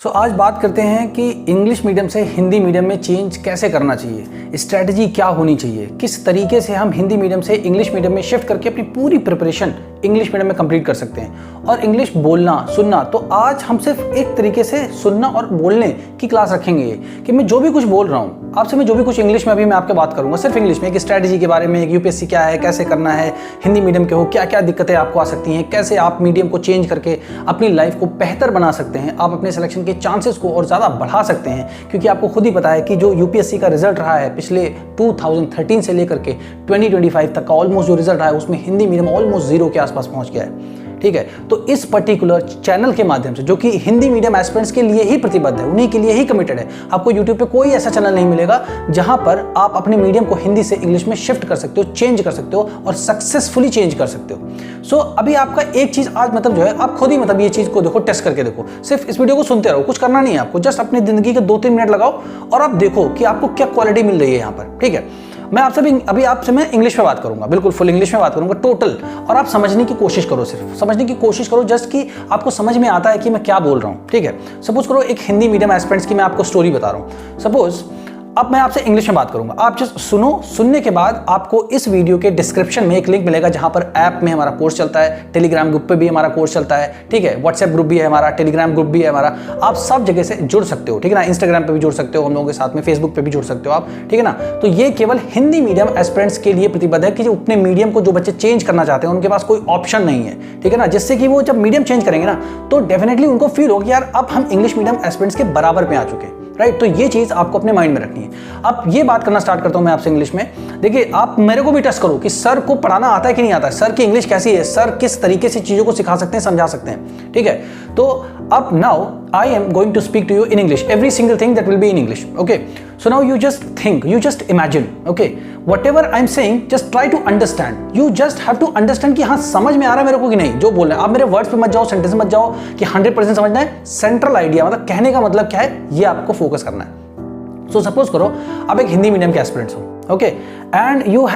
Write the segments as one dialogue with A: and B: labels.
A: आज बात करते हैं कि इंग्लिश मीडियम से हिंदी मीडियम में चेंज कैसे करना चाहिए, स्ट्रैटेजी क्या होनी चाहिए, किस तरीके से हम हिंदी मीडियम से इंग्लिश मीडियम में शिफ्ट करके अपनी पूरी प्रिपरेशन इंग्लिश मीडियम में कंप्लीट कर सकते हैं और इंग्लिश बोलना सुनना। तो आज हम सिर्फ एक तरीके से सुनना और बोलने की क्लास रखेंगे कि मैं जो भी कुछ बोल रहा हूँ आपसे, मैं जो भी कुछ इंग्लिश में अभी मैं आपके बात करूँगा सिर्फ इंग्लिश में, एक स्ट्रैटेजी के बारे में, एक यूपीएससी क्या है, कैसे करना है, हिंदी मीडियम के हो क्या क्या दिक्कतें आपको आ सकती हैं, कैसे आप मीडियम को चेंज करके अपनी लाइफ को बेहतर बना सकते हैं, आप अपने सिलेक्शन के चांसेस को और ज़्यादा बढ़ा सकते हैं। क्योंकि आपको खुद ही पता है कि जो यूपीएससी का रिजल्ट रहा है पिछले 2013 से लेकर के 2025 तक का ऑलमोस्ट जो रिजल्ट रहा है उसमें हिंदी मीडियम ऑलमोस्ट 0 के आसपास पहुंच गया है। ठीक है, तो इस पर्टिकुलर चैनल के माध्यम से जो कि हिंदी मीडियम एस्पिरेंट्स के लिए ही प्रतिबद्ध है, उन्हीं के लिए ही कमिटेड है, आपको यूट्यूब पे कोई ऐसा चैनल नहीं मिलेगा जहां पर आप अपने मीडियम को हिंदी से इंग्लिश में शिफ्ट कर सकते हो, चेंज कर सकते हो और सक्सेसफुली चेंज कर सकते हो। अभी आपका एक चीज आज जो है आप खुद ही ये चीज को देखो, टेस्ट करके देखो, सिर्फ इस वीडियो को सुनते रहो, कुछ करना नहीं है आपको, जस्ट अपनी जिंदगी के 2-3 मिनट लगाओ और आप देखो कि आपको क्या क्वालिटी मिल रही है यहाँ पर। ठीक है, मैं आपसे मैं इंग्लिश में बात करूंगा, बिल्कुल फुल इंग्लिश में बात करूंगा टोटल, और आप समझने की कोशिश करो, सिर्फ समझने की कोशिश करो, जस्ट कि आपको समझ में आता है कि मैं क्या बोल रहा हूं। ठीक है, सपोज करो एक हिंदी मीडियम एस्पिरेंट्स की मैं आपको स्टोरी बता रहा हूं। सपोज अब मैं आपसे इंग्लिश में बात करूंगा, आप जस्ट सुनो, सुनने के बाद आपको इस वीडियो के डिस्क्रिप्शन में एक लिंक मिलेगा जहां पर ऐप में हमारा कोर्स चलता है, टेलीग्राम ग्रुप पे भी हमारा कोर्स चलता है। ठीक है, व्हाट्सएप ग्रुप भी है हमारा, टेलीग्राम ग्रुप भी है हमारा, आप सब जगह से जुड़ सकते हो। ठीक है ना, इंस्टाग्राम पे भी जुड़ सकते हो हम लोगों के साथ में, फेसबुक पे भी जुड़ सकते हो आप। ठीक है ना, तो ये केवल हिंदी मीडियम एस्पिरेंट्स के लिए प्रतिबद्ध है कि जो अपने मीडियम को जो बच्चे चेंज करना चाहते हैं उनके पास कोई ऑप्शन नहीं है। ठीक है ना, जिससे कि वो जब मीडियम चेंज करेंगे ना तो डेफिनेटली उनको फील होगा यार अब हम इंग्लिश मीडियम एस्पिरेंट्स के बराबर पे आ चुके हैं। राइट, तो ये चीज आपको अपने माइंड में रखनी है। अब ये बात करना स्टार्ट करता हूं मैं आपसे इंग्लिश में। देखिए, आप मेरे को भी टेस्ट करो कि सर को पढ़ाना आता है कि नहीं आता है, सर की इंग्लिश कैसी है, सर किस तरीके से चीजों को सिखा सकते हैं, समझा सकते हैं। ठीक है, तो अब now I am going to speak to you in English, every single thing that will be in English. Okay, so now you just think, you just imagine, okay, whatever I'm saying just try to understand, you just have to understand कि हाँ समझ में आ रहा है मेरे को कि नहीं जो बोल रहे हैं। आप मेरे वर्ड्स पे मत जाओ, सेंटेंस मत जाओ कि 100% समझना है, सेंट्रल आइडिया मतलब कहने का मतलब क्या है ये आपको फोकस करना है। सो सपोज करो आप एक हिंदी मीडियम के एस्पिरेंट्स हो, okay, and you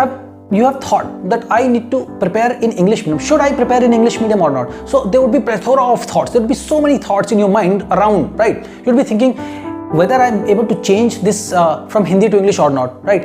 A: have thought that I need to prepare in English medium. Should I prepare in English medium or not? So there would be plethora of thoughts. There would be so many thoughts in your mind around, right? You'll be thinking whether I'm able to change this from Hindi to English or not, right?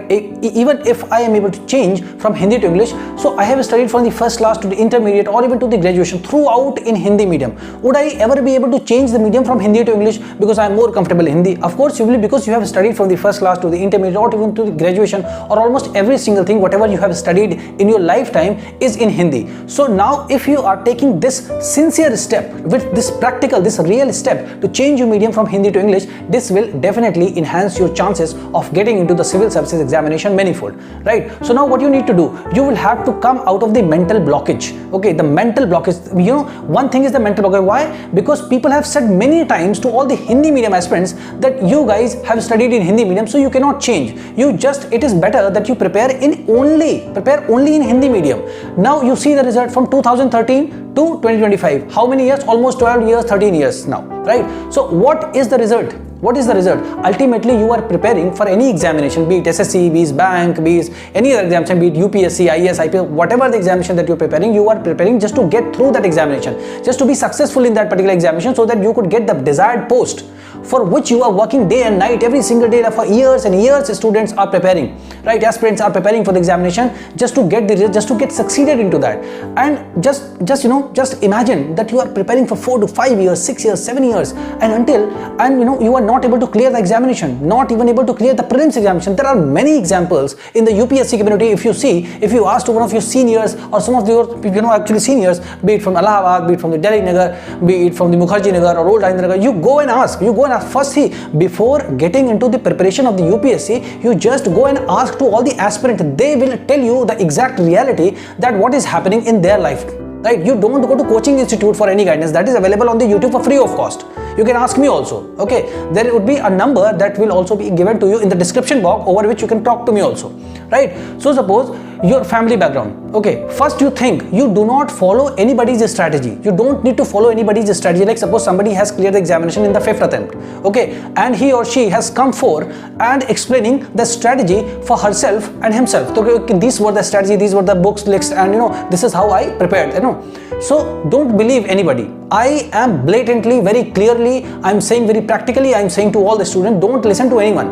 A: Even if I am able to change from Hindi to English, so I have studied from the first class to the intermediate or even to the graduation throughout in Hindi medium. Would I ever be able to change the medium from Hindi to English because I am more comfortable in Hindi? Of course you will, because you have studied from the first class to the intermediate or even to the graduation, or almost every single thing whatever you have studied in your lifetime is in Hindi. So now if you are taking this sincere step, with this practical, this real step to change your medium from Hindi to English, this will definitely enhance your chances of getting into the civil services examination manifold, right? So now what you need to do, you will have to come out of the mental blockage. Okay, the mental blockage, you know, one thing is the mental blockage. Why? Because people have said many times to all the Hindi medium aspirants that you guys have studied in Hindi medium, so you cannot change. It is better that you prepare only in Hindi medium. Now you see the result from 2013 to 2025. How many years? Almost 12 years, 13 years now, right? So what is the result? What is the result? Ultimately, you are preparing for any examination, be it SSC, be it bank, be it any other examination, be it UPSC, IAS, IPS, whatever the examination that you are preparing just to get through that examination, just to be successful in that particular examination so that you could get the desired post for which you are working day and night, every single day for years and years. Students are preparing, right? Aspirants are preparing for the examination just to get succeeded into that. And just imagine that you are preparing for 4 to 5 years, 6 years, 7 years, and you are not able to clear the examination, not even able to clear the prelims examination. There are many examples in the UPSC community. If you ask to one of your seniors or some of your actually seniors, be it from Allahabad, be it from the Delhi Nagar, be it from the Mukherjee Nagar or Old Indira Nagar, you go and ask. First, before getting into the preparation of the UPSC, you just go and ask to all the aspirants. They will tell you the exact reality that what is happening in their life. Right? You don't go to coaching institute for any guidance. That is available on the YouTube for free of cost. You can ask me also. Okay, there would be a number that will also be given to you in the description box over which you can talk to me also. right? So suppose your family background, okay, first you think you do not follow anybody's strategy. You don't need to follow anybody's strategy. Like suppose somebody has cleared the examination in the 5th attempt, okay, and he or she has come forward and explaining the strategy for herself and himself. So okay, these were the strategy, these were the books lists, and this is how I prepared, So don't believe anybody. I am blatantly, very clearly, I'm saying very practically, I'm saying to all the students, don't listen to anyone.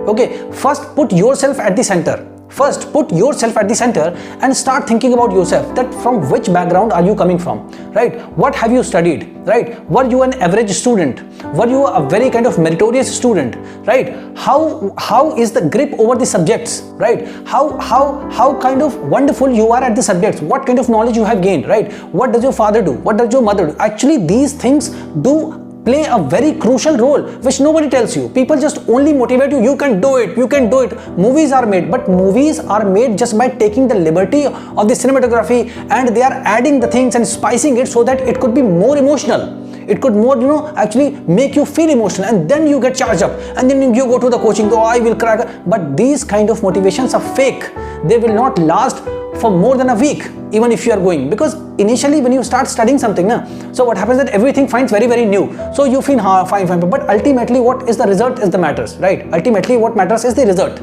A: Okay, first put yourself at the center. First, put yourself at the center and start thinking about yourself, that from which background are you coming from, right? What have you studied, right? Were you an average student? Were you a very kind of meritorious student, right? How is the grip over the subjects, right? How kind of wonderful you are at the subjects? What kind of knowledge you have gained, right? What does your father do? What does your mother do? Actually, these things do play a very crucial role, which nobody tells you. People just only motivate you. You can do it. You can do it. Movies are made, but movies are made just by taking the liberty of the cinematography, and they are adding the things and spicing it so that it could be more emotional. It could more, actually make you feel emotional, and then you get charged up, and then you go to the coaching. Oh, I will crack. But these kind of motivations are fake. They will not last for more than a week, even if you are going, because initially when you start studying something, so what happens that everything finds very, very new. So you feel fine, but ultimately what is the result is the matters, right? Ultimately what matters is the result,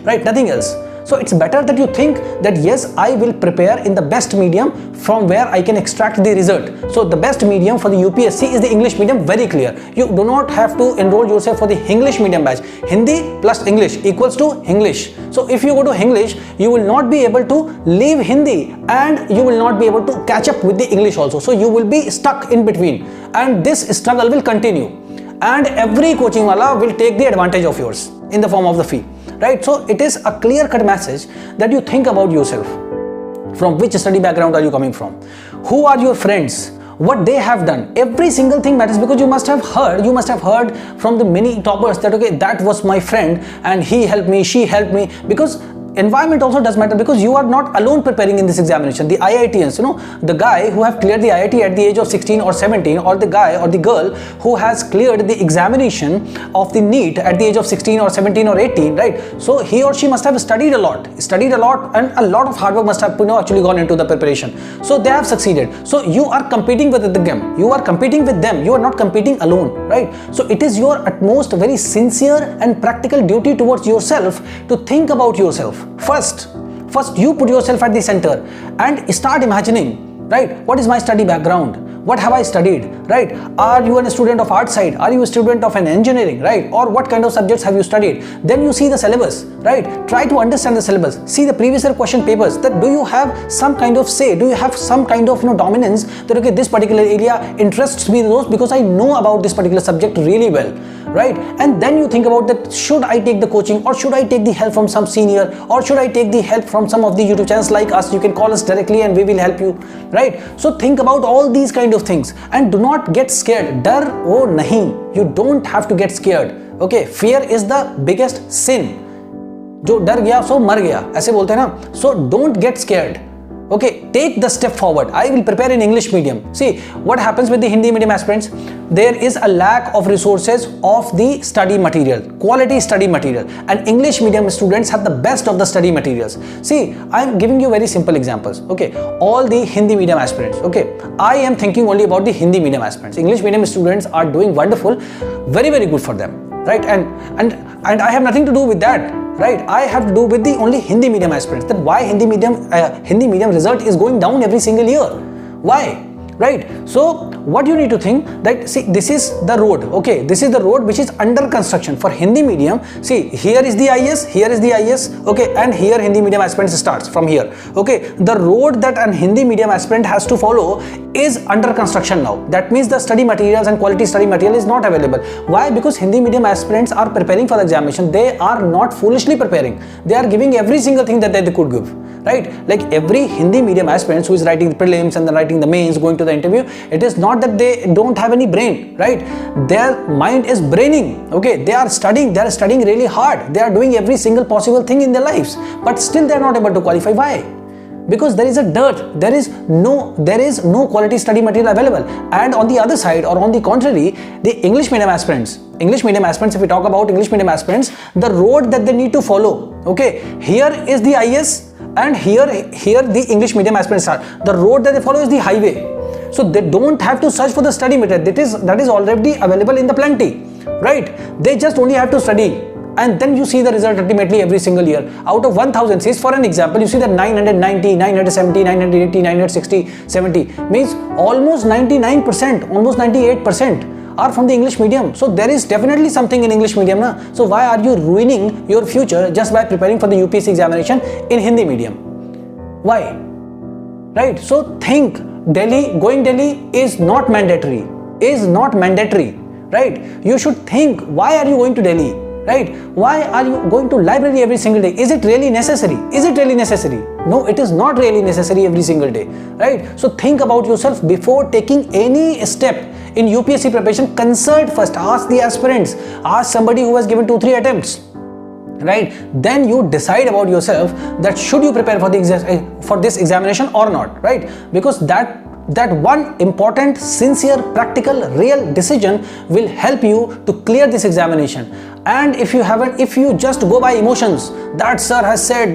A: right? Nothing else. So it's better that you think that yes, I will prepare in the best medium from where I can extract the result. So the best medium for the UPSC is the English medium, very clear. You do not have to enroll yourself for the English medium batch. Hindi plus English equals to English. So if you go to English, you will not be able to leave Hindi, and you will not be able to catch up with the English also. So you will be stuck in between, and this struggle will continue. And every coaching wala will take the advantage of yours in the form of the fee. Right? So it is a clear-cut message that you think about yourself. From which study background are you coming from? Who are your friends? What they have done? Every single thing matters, because you must have heard from the many toppers that okay, that was my friend and he helped me, she helped me. Because environment also does matter, because you are not alone preparing in this examination. The IITians, the guy who have cleared the IIT at the age of 16 or 17, or the guy or the girl who has cleared the examination of the NEET at the age of 16 or 17 or 18, right? So he or she must have studied a lot, and a lot of hard work must have actually gone into the preparation. So they have succeeded. So you are competing with them. You are competing with them. You are not competing alone, right? So it is your utmost, very sincere and practical duty towards yourself to think about yourself. First you put yourself at the center and start imagining, right? What is my study background? What have I studied, right? Are you a student of art side? Are you a student of an engineering, right? Or what kind of subjects have you studied? Then you see the syllabus, right? Try to understand the syllabus. See the previous year question papers. That do you have some kind of say? Do you have some kind of dominance that okay, this particular area interests me the most because I know about this particular subject really well, right? And then you think about that, should I take the coaching, or should I take the help from some senior, or should I take the help from some of the YouTube channels like us? You can call us directly and we will help you, right? So think about all these kind of things and do not get scared. Dar wo nahi. You don't have to get scared. Okay, fear is the biggest sin. जो डर गया सो मर गया, ऐसे बोलते हैं ना. So don't get scared. Okay, take the step forward. I will prepare in English medium. See, what happens with the Hindi medium aspirants? There is a lack of resources of the study material, quality study material, and English medium students have the best of the study materials. See, I am giving you very simple examples. Okay, all the Hindi medium aspirants. Okay, I am thinking only about the Hindi medium aspirants. English medium students are doing wonderful, very, very good for them, right? And I have nothing to do with that. Right, I have to do with the only Hindi medium aspirants. That why Hindi medium result is going down every single year. Why? Right? So what you need to think that, see, this is the road. Okay, this is the road which is under construction for Hindi medium. See, here is the IS, here is the IS. Okay, and here Hindi medium aspirant starts from here. Okay, the road that an Hindi medium aspirant has to follow is under construction now. That means the study materials and quality study material is not available. Why? Because Hindi medium aspirants are preparing for the examination. They are not foolishly preparing. They are giving every single thing that they could give. Right? Like every Hindi medium aspirant who is writing the prelims and then writing the mains, going to the interview, it is not that they don't have any brain, right? Their mind is braining. Okay, they are studying really hard. They are doing every single possible thing in their lives, but still they are not able to qualify. Why? Because there is a dearth. There is no quality study material available. And on the other side, or on the contrary, the English medium aspirants, if we talk about English medium aspirants, the road that they need to follow, Okay, here is the IS and here the English medium aspirants are. The road that they follow is the highway. So they don't have to search for the study material. That is already available in the plenty, right? They just only have to study, and then you see the result ultimately every single year. Out of 1000 seats, for an example, you see that 990, 970, 980, 960, 70 means almost 99%, almost 98% are from the English medium. So there is definitely something in English medium na. So why are you ruining your future just by preparing for the UPSC examination in Hindi medium? Why? Right? So think, going Delhi is not mandatory, right? You should think, why are you going to Delhi, right? Why are you going to library every single day? Is it really necessary? No, it is not really necessary every single day, right? So think about yourself before taking any step in UPSC preparation. Consult first, ask the aspirants, ask somebody who has given 2-3 attempts, right? Then you decide about yourself that should you prepare for this examination or not, right? Because that one important, sincere, practical, real decision will help you to clear this examination. And if you just go by emotions, that sir has said,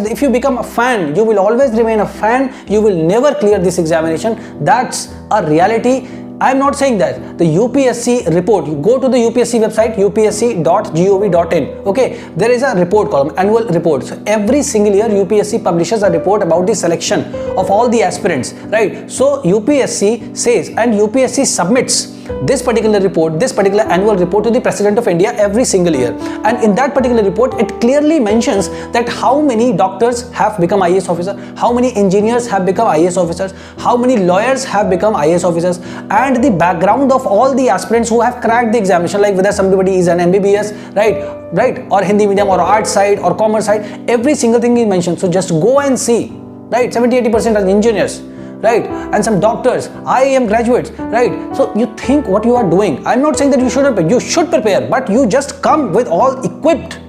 A: if you become a fan, you will always remain a fan, you will never clear this examination. That's a reality. I'm not saying that. The UPSC report, you go to the UPSC website, upsc.gov.in. okay, there is a report column, annual report. So every single year UPSC publishes a report about the selection of all the aspirants, right? So UPSC says, and UPSC submits this particular report, this particular annual report to the President of India every single year. And in that particular report, it clearly mentions that how many doctors have become IAS officers, how many engineers have become IAS officers, how many lawyers have become IAS officers, and the background of all the aspirants who have cracked the examination, like whether somebody is an MBBS, right, or Hindi medium, or art side, or commerce side, every single thing is mentioned. So just go and see, right? 70-80% are engineers, right, and some doctors, IIM graduates, right? So you think what you are doing. I'm not saying that you shouldn't prepare. You should prepare, but you just come with all equipped.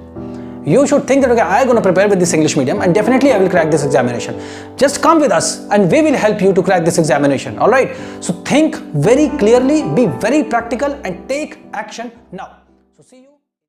A: You should think that, okay, I'm going to prepare with this English medium and definitely I will crack this examination. Just come with us and we will help you to crack this examination. All right. So think very clearly, be very practical, and take action now. So see you.